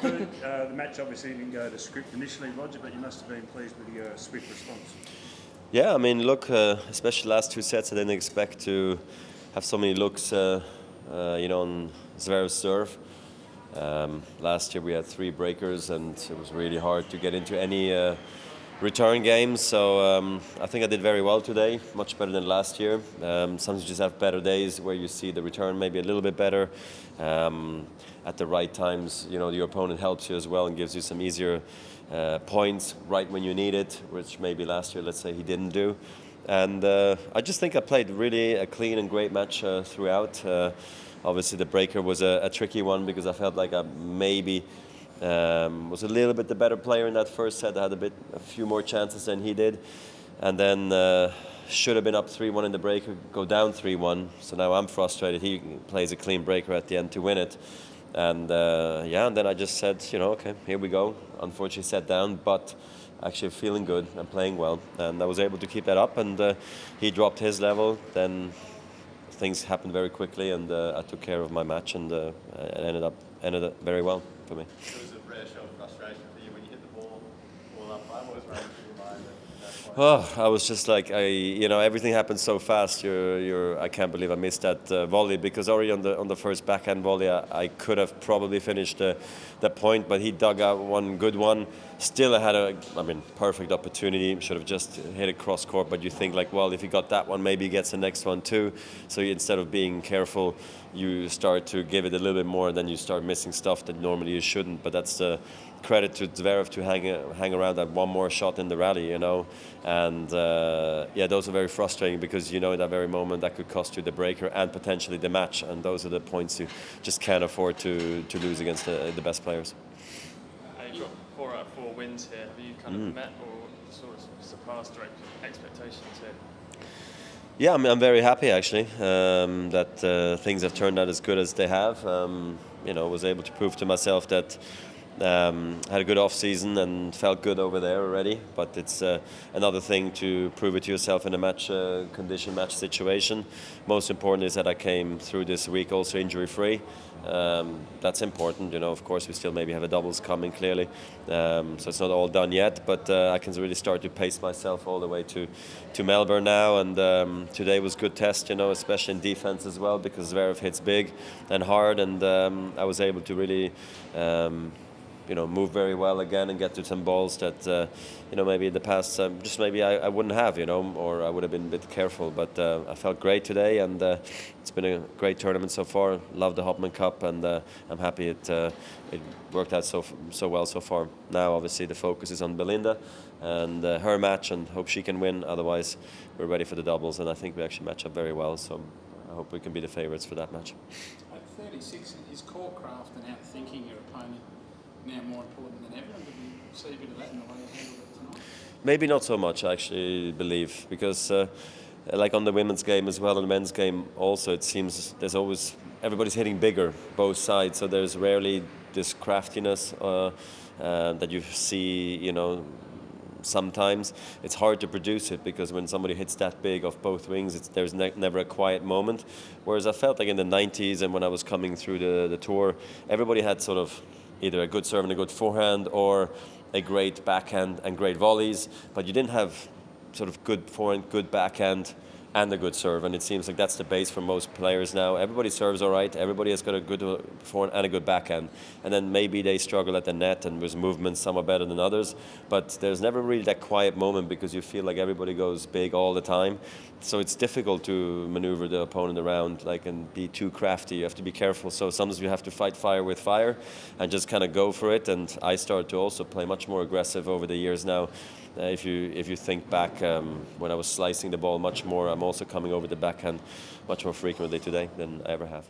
After the match, obviously didn't go to script initially, Roger, but you must have been pleased with your swift response. Yeah, I mean, look, especially last two sets, I didn't expect to have so many looks, on Zverev's serve. Last year we had 3 breakers, and it was really hard to get into any return games. So I think I did very well today, much better than last year. Sometimes you just have better days where you see the return maybe a little bit better. At the right times, your opponent helps you as well and gives you some easier points right when you need it, which maybe last year, let's say, he didn't do. And I just think I played really a clean and great match throughout. Obviously, the breaker was a tricky one because I felt like I maybe was a little bit the better player in that first set. I had a few more chances than he did. And then should have been up 3-1 in the breaker, go down 3-1. So now I'm frustrated. He plays a clean breaker at the end to win it. And and then I just said, okay, here we go. Unfortunately, sat down, but actually feeling good and playing well. And I was able to keep that up. And he dropped his level. Then things happened very quickly, and I took care of my match, and it ended up very well for me. It was a rare show of frustration for you when you hit the ball up. What was running through your mind at that point? Oh, I was just like, everything happened so fast. I can't believe I missed that volley, because already on the first backhand volley, I could have probably finished that point, but he dug out one good one. Still, I had perfect opportunity. Should have just hit it cross court, but you think like, well, if he got that one, maybe he gets the next one too. So instead of being careful, you start to give it a little bit more, and then you start missing stuff that normally you shouldn't. But that's the credit to Zverev to hang around that one more shot in the rally, And those are very frustrating, because in that very moment that could cost you the breaker and potentially the match. And those are the points you just can't afford to lose against the best players. You've got 4 out of 4 wins here. Have you kind of met or sort of surpassed your expectations here? Yeah, I'm very happy actually that things have turned out as good as they have. Was able to prove to myself that had a good off season and felt good over there already. But it's another thing to prove it to yourself in a match condition, match situation. Most important is that I came through this week also injury free. That's important. Of course, we still maybe have a doubles coming clearly, so it's not all done yet. But I can really start to pace myself all the way to Melbourne now. And today was good test, especially in defense as well, because Zverev hits big and hard, and I was able to really move very well again and get to some balls that maybe in the past just maybe I wouldn't have, or I would have been a bit careful. But I felt great today, and it's been a great tournament so far. Love the Hopman Cup, and I'm happy it worked out so well so far. Now obviously the focus is on Belinda and her match, and hope she can win. Otherwise we're ready for the doubles, and I think we actually match up very well, so I hope we can be the favourites for that match. At 36, is court craft and outthinking your opponent now more important than ever? Did you see a bit of that in the way you handled it tonight? Maybe not so much, I actually believe, because like on the women's game as well, and the men's game also, it seems there's always, everybody's hitting bigger, both sides, so there's rarely this craftiness that you see, sometimes. It's hard to produce it, because when somebody hits that big off both wings, there's never a quiet moment. Whereas I felt like in the 90s and when I was coming through the tour, everybody had sort of either a good serve and a good forehand, or a great backhand and great volleys, but you didn't have sort of good forehand, good backhand, and a good serve. And it seems like that's the base for most players now. Everybody serves all right. Everybody has got a good forehand and a good backhand. And then maybe they struggle at the net, and with movements, some are better than others. But there's never really that quiet moment, because you feel like everybody goes big all the time. So it's difficult to maneuver the opponent around, and be too crafty. You have to be careful. So sometimes you have to fight fire with fire and just kind of go for it. And I started to also play much more aggressive over the years now. If you think back, when I was slicing the ball much more, I'm also coming over the backhand much more frequently today than I ever have.